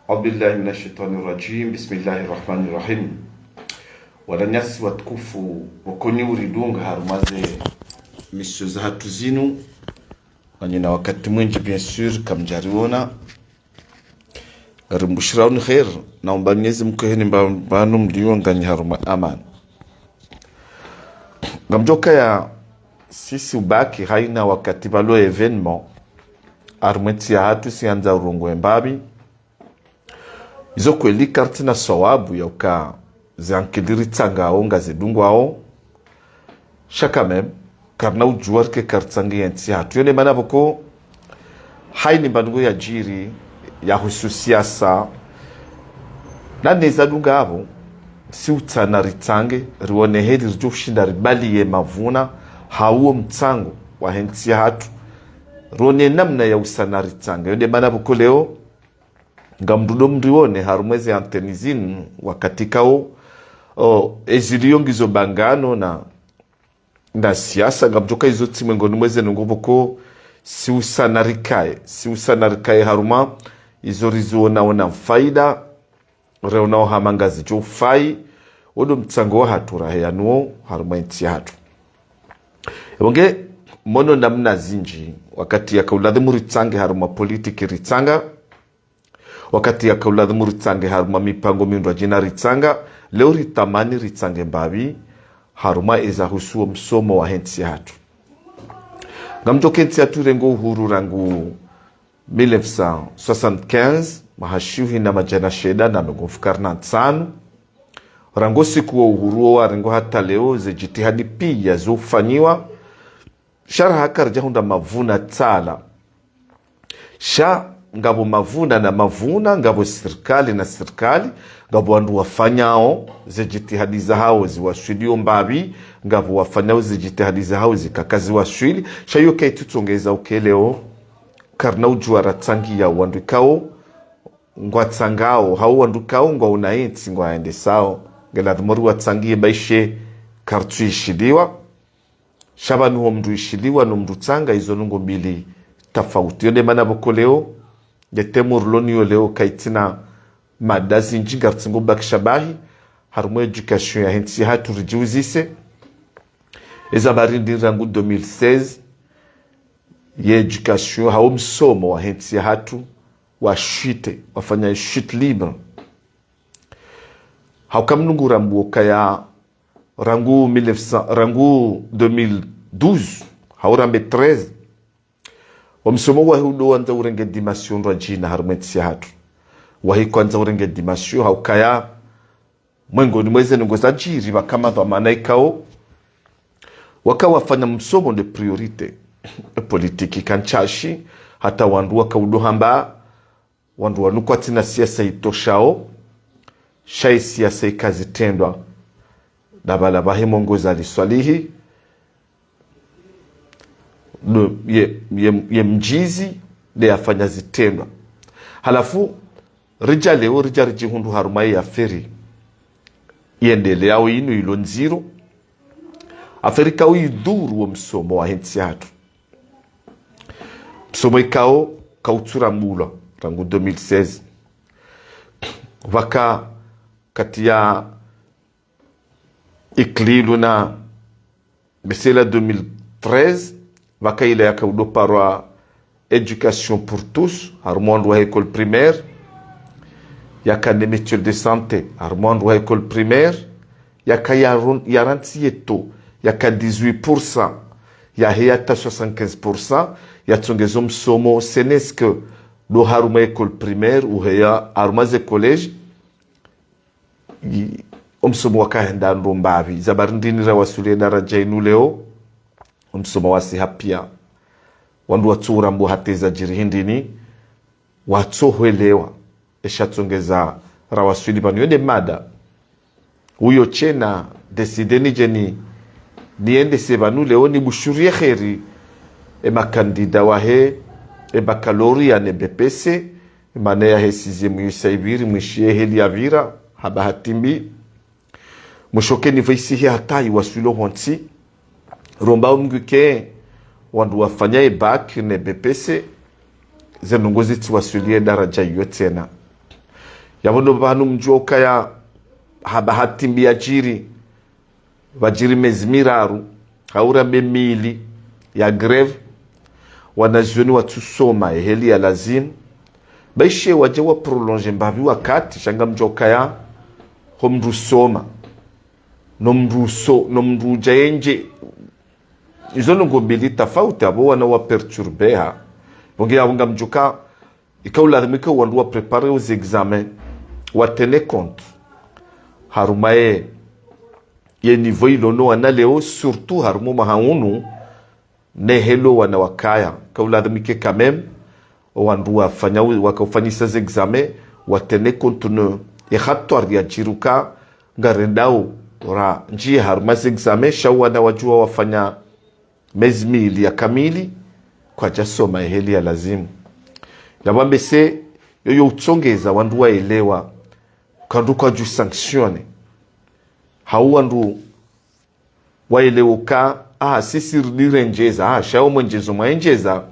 Aubillahi minashaitanir rajim. Bismillahir rahmanir rahim. Walanyasi watukufu wakoni uridunga harumaze misho za hatu zinu wanyina wakati mwingi bien sûr kamjariona garimbushirauni khair naomba Mwenyezi Mungu heni mbanu mliyo ngani haruma aman ngamjoka ya sisi ubaki haina wakati balo evenement armeti ya hatu sianza urungu embabi izo kweli kartina sawabu ya uka zankidiri tanga onga zidungwao shaka mem karna ujuar ke kartsangi yanti hatu yone mana boko haini bandugo ya jiri ya hususiasa na neza dunga abo si utana ritange rione hedi rjo shinda ribali ye mavuna hauo mtango wa henti hatu rone namna ya usana ritange yone mana boko leo ngamdudo mrione harumwezi antenizin wakati kao eziliyongizo bangano na siasa ngamjoka izo timengoni mweze ngoboko si usanarikae haruma izo rizuona ona faida reona hamangazi jo fai odo mtsango wa hatura yanuo haruma inti hatu ebonge mono namna zinji wakati ya kauladhimu ritsange haruma politiki ritsanga wakati ya kauladhimu ritsange haruma mipango miundwa jina ritsanga leo ritamani ritsange mbabi haruma eza husuo msomo wa henti hatu ngamjoke henti hatu rengo uhuru rangu 1975 mahashiuhi na majana sheda na megonfukarna nsanu rango siku wa uhuru wa rengo hata leo ze jitihadi pia zofanyiwa shara haka rjahunda mavuna tala ngabo mavuna na mavuna ngabo serikali na serikali ngabo wandu wafanyao ze jitihadi za hao ziwashudio mbabi ngabo wafanyao ze jitihadi za hao zikakazi washwili shayo kai tutongeza ukeleo karna ujuara tangi ya wandu kao ngwa tangao hao wandu kao ngwa unainti ngwa aende sao ngeladhmoru watangi baishe kartu ishidiwa shabanu ho mdu ishidiwa no mdu tanga izo nungo mbili tafauti yone mana boko leo yetemur lonio leo kaitina madazi njinga tsingo bakshabahi harumo education ya henti hatu rijiuzise eza barindi rangu 2016 ye education hao msomo wa henti hatu wa shite wafanya shite libre hao kamnungu rambuoka ya rangu 2012 hao rambe 13 wamsomo wa hudo wanza urenge dimasyon rajina harumenti hatu wahi kwanza urenge dimasyon haukaya mwengo ni mweze nungoza jiri wakama dhamana ikao waka wafanya msomo de priorite politiki kanchashi hata wandu waka udohamba wandu wanukwa tina siasa itoshao shai siasa ikazi tendwa dabala bahi mongoza liswalihi ye mjizi de afanya zitendwa halafu rija leo rija rijihundu harumai ya feri yendele yao inu ilo nziro Afrika uiduru wa msomo wa henti hatu msomo ikao kautura mula rangu 2016 waka kati ya iklilu na mesela 2013 waka ile yaka udo parwa education pour tous harmonde wa école primaire yaka des métiers de santé harmonde wa école primaire yaka yarantieto yaka 18% ya heyata 75% ya tsongezo msomo seneske do haruma école primaire ou heya haruma collège msomo wakahenda ndombavi zabarindini rawasule daraja inu leo msomo wasi hapia wandu watsura mbu hateza jirihindini watsohwelewa eshatsongeza rawasuli banu yode mada uyo chena desideni jeni niende sebanu leo ni bushurie kheri makandida wahe bakaloria ne BPC mane ya hesize muyisaibiri mwishie heli ya vira habahatimbi mushoke ni vaisihi hatai wasulo honti romba umguke wandu wafanya bac ne BPC zenongozi tiwasulie daraja yote na yabono banu mjoka ya habahati mbiajiri wajiri mezmiraru haura memili ya greve wanazioni watusoma eheli ya lazimu baishe waje wa prolonge mbavi wakati shanga mjoka ya homru soma nomru jaenje izo ngobili tofauti abo wana wa perturbeha bonge abunga mjoka ikaularimika wandu wa prepare aux examens wa tenir compte harumaye ye niveau ilono wana leo surtout harumo mahaunu ne hello wana wakaya kaularimike quand même wandu wafanya wakafanyisa ces examens wa tenir compte no ihatwar ya jiruka ngarendao ra njie haruma ces examens shawana wajua wafanya mezmili ya kamili kwa jasoma eheli ya lazimu yabambe se yoyo utsongeza wandu waelewa kandu kwa ju sanctione hau wandu waelewa ka sisi nirenjeza shao mwenjezo mwenjeza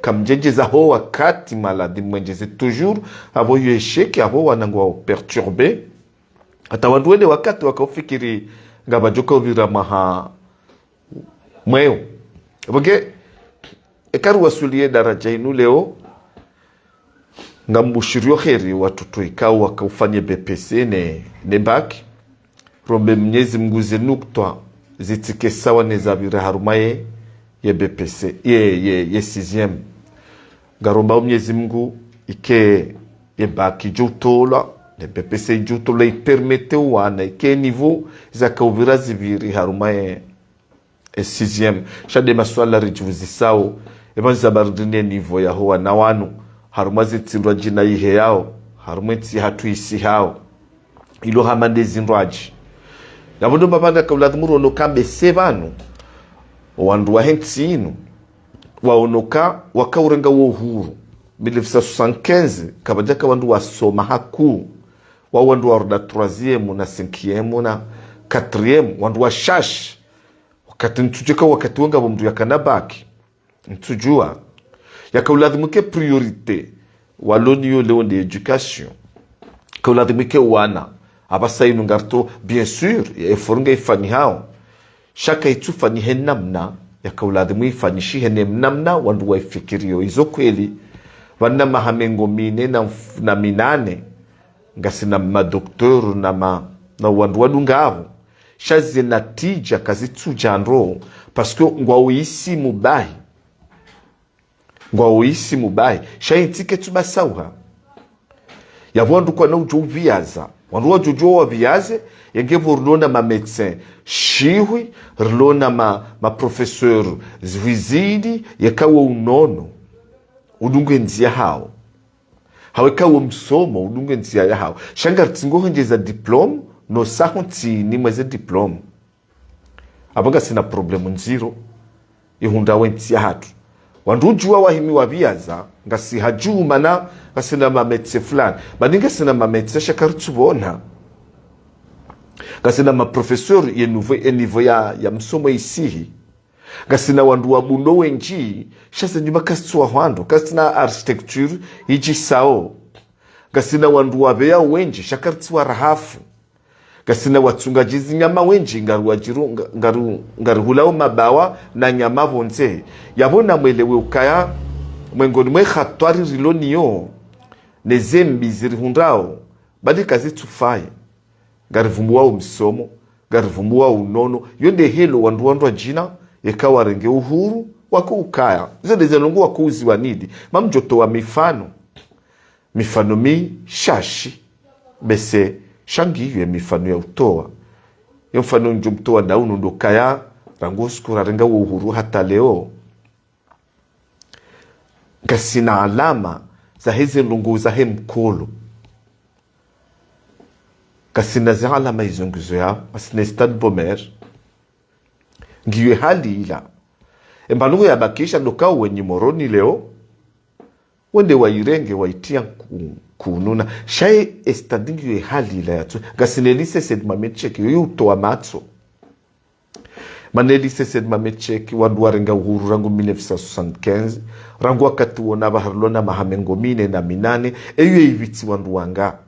kamjenjeza ho wakati maladi mwenjeze toujours abo yesheki abo wanangwa perturber hata wandu wende wakati wakafikiri ngabajoka ubira maha mweo boge ekaru wasulie daraja inu leo ngambushiriyo kheri watutu ikao wakaufanye BPC ne baki rombe mnyezi mguze nukta zitike sawa nezabire harumaye ye BPC ye 6e garomba mnyezi mgu ike ye baki jutola ne BPC jutola ipermete wana ike niveau zakaubira zibiri harumaye 6e shade maswala rijuzisao ebanza bardine niveau ya hoa na wanu harumazi tindwa jina ihe yao harumeti hatu isi hao ilo hamande zindraji yabondo mabanda kauladhumuru onokambe sebanu wandu wa hentsi inu waonoka wakaurenga wo uhuru 1975 kabajaka wandu wasoma haku wandu wa roda 3e na 5e na 4e wandu wa shash wakati ntujeka wakati wenga mndu ya kanabaki ntujua yakauladhimike priorite waloniyo leo de education kauladhimike wana abasa inu ngarto bien sûr eforunga ifani hao shaka itufani henamna yakauladhimu ifanishi henemnamna wandu waifikirio izo kweli wana mahamengo mine na minane ngasina madoktor na wandu wadungavo shazi natija kazitu janro parce que ngwauisi mubahi ngwauisi mubahi shaintike tubasauha yabwandu kwa na ujo viaza wandu wajojo wa viaze yengevo rlona ma médecin shiwi rlona ma professeur zwizidi yakawa unono udunge nzia hao hawekawa msomo udunge nzia ya hao shangar tingo honjeza diplome no sahunti ni mweze diplome abaga sina problemu nziro ihunda wenti ya hatu wandu jua wahimi wabiaza ngasi hajuma na ngasina mametse fulani baninga sina mametse shakarutubona ngasina maprofesseur ye niveau ya msomo isihi ngasina wandu wabuno wenji shase nyuma kasitwa hwando kasina architecture iji sao ngasina wandu wabeya wenji shakarutwa rahafu ngasina watsungajizi nyama wenji ngaruhulao mabawa na nyama bonze yabona mwelewe ukaya mwengoni mwe khatwari riloniyo nezembi zirihundao badi kazi tufaye ngarivumbuwa msomo ngarivumbuwa unono yonde helo wandu jina yekawa renge uhuru wako ukaya zende zenongu wako uzi wanidi mamjoto wa mifano mi shashi bese shangi yue mifano ya utoa mfano njumtoa daunu ndo kaya rangoskura renga uhuru hata leo kasina alama za hizi lungu za mkolo kasina za alama hizo nguzo ya asine stade bomer ngiwe hali ila embanugu ya bakisha ndokao wenye moroni leo wende wairenge waitia kununa shai estadingiwe hali ila yatu gasinelise sedma mecheki yoyo utoa matso manelise sedma mecheki wandu warenga uhuru rangu 1975 rangu wakati wona baharlona mahamengo mine na minane eyo ibiti wandu wanga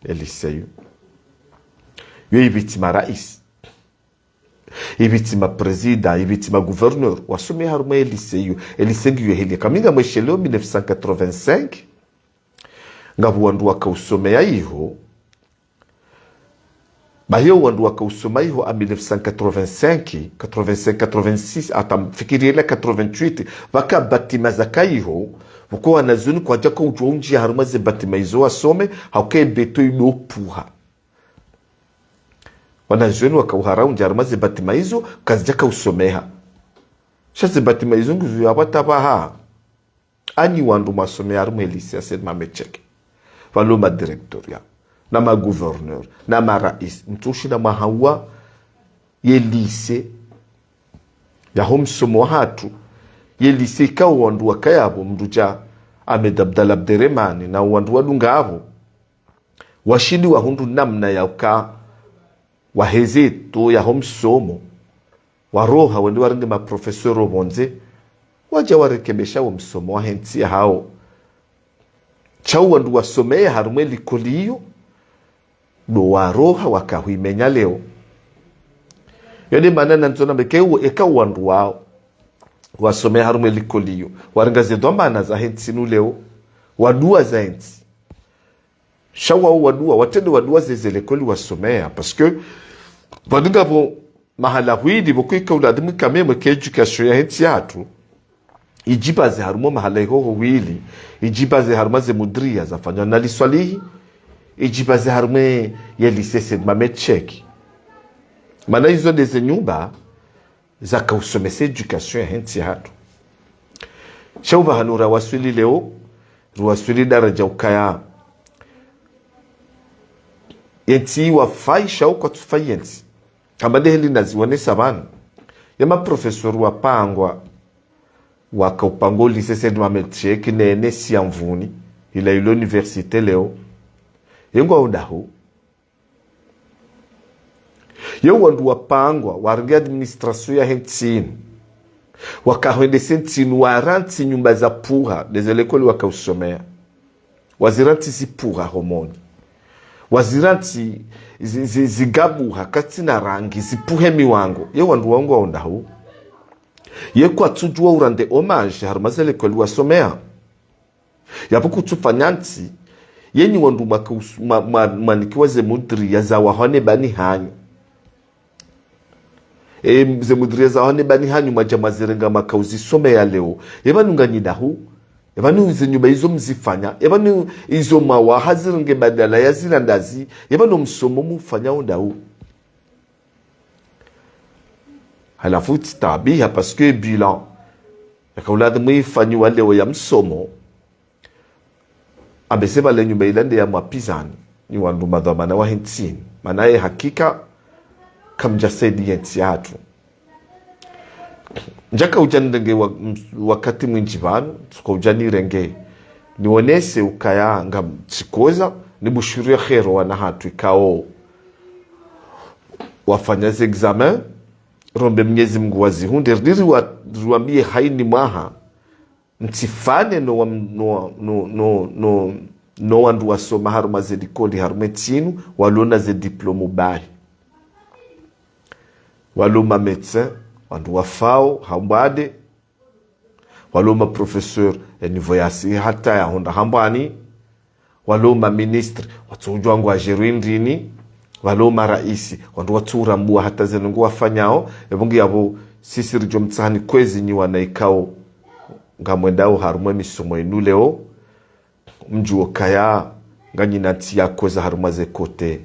eliseyu yo ibitima rais ibitima presida ibitima gouverneur wasome haruma eliseyu elisengi heli kaminga mweshelo 1985 ngabu wandu wakausomea iho bayo wandu wakausoma iho a 1985 86 atamfikiriela 88 waka batima zakaiho vuko wanazuni kwa jaka ujonji haruma ze batima izo wasome hauke beto inopuha wanazuni wakauhara unji haruma ze batima izo kazi jaka usomeha shaze batima izo nguzu ya watabaha ani wandu masome haruma elisi ya sed mamecheke valo ma directoria na ma gouverneur na ma rais mtushi na mahawa ye lise ya homsomo hatu ye lise ka wandu wakayabo mduja Ahmed Abdallah Abderrahmani na wandu wadungabo washindi wa hundu namna ya uka wahezeto ya homsomo waroha wendu waringe ma professeur bonze waja warekebesha wa msomo wa hensi hao chau wandu wasomeye harume likoliyo do waroha wakahuimenya leo yode manana nzona mekeu eka wandu wao wasomeye harume likoliyo waringa zedomana za hensinu leo wadua za hensi shawa wadua watende wadua zezelekoli wasomea parce que wadunga bo mahala huidi bokuika uladimi kameme ke education ya hensi hatu ijibaze harumo mahala ihoho wili ijibaze harumaze mudria zafanywa na liswalihi ijibaze harume ya lisese mamecheki mana hizo deze nyumba zaka usomese education ya hensi hatu shauba hanura waswili leo ruwaswili daraja ukaya yenti wafai shau kwa tufai yenti kama deheli naziwane sabanu yama profesor wapangwa waka upango lisese mamecheki nene siamvuni ila ilo universite leo yengo audahu yo wandu wapangwa waringa administration ya hentini wakahwende sentini waranti nyumba za puha dezelekoli wakausomea waziranti zipuha homoni waziranti zigabuha katina rangi zipuhe miwango yo wandu wangu audahu ye kwa tujua urande homage harumazele kweli wasomea yabuku tufanyanti yenyi wandu manikiwa ze mudri ya za wahone bani hanyu ze mudri ya za wahone bani hanyu majama zirenga makauzi somea leo yebanu nganyidahu yebanu ze nyuba izo mzifanya yebanu izo mawaha zirenge badala ya zilandazi yebanu msomo mufanya undahu halafu titabiha parce que bilan yakaulada mwifanyi wale wa ya msomo abeseba le nyumba ilande ya mapizani ni wandu madhamana wa hentini manaye hakika kamjasedi yenti hatu njaka ujandenge wakati mwinjibanu tuka ujanirenge niwonese ukaya nga chikoza ni bushuria khero wana hatu ikao wafanyaze examen rombe Mwenyezi Mungu wazihunde riri ruambie haini maha ntifane no wandu wasoma haruma ze dikoli harume tinu walona ze diplomu bahi waloma médecin wandu wafao hambade waloma professeur niveau yasi hata ya honda hambani waloma ministre watujwa ngwa jerindini waloma raisi wandu watura mbua hata zenungu wafanyao ebungi yabo sisi rijo mtsani kwezi nyi wanaikao ngamwendao harumwe misomo inu leo mjuo kaya nganyinati ya kweza harumwa ze kote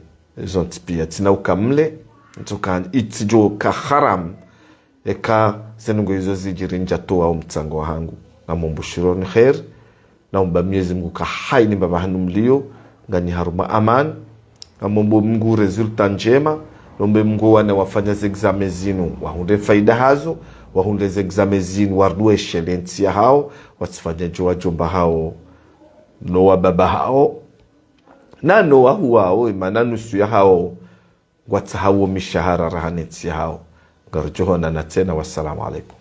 zontipia tina ukamle ntoka itijo ka haram eka zenungu hizo zijirinja toa mtsango hangu na mumbushironi khair na Mwenyezi Mungu ka haini baba hanu mlio ngani haruma aman na Mungu resulta njema nombe Mungu wane wafanya ze examen zinu wahunde faida hazo wahunde ze examen zinu wardu excellence ya hao watifanya joa jomba hao noa baba hao na noa huwao imana nusu ya hao watahawo mishahara rahanetsi hao garjohona na tena wassalamu alaikum.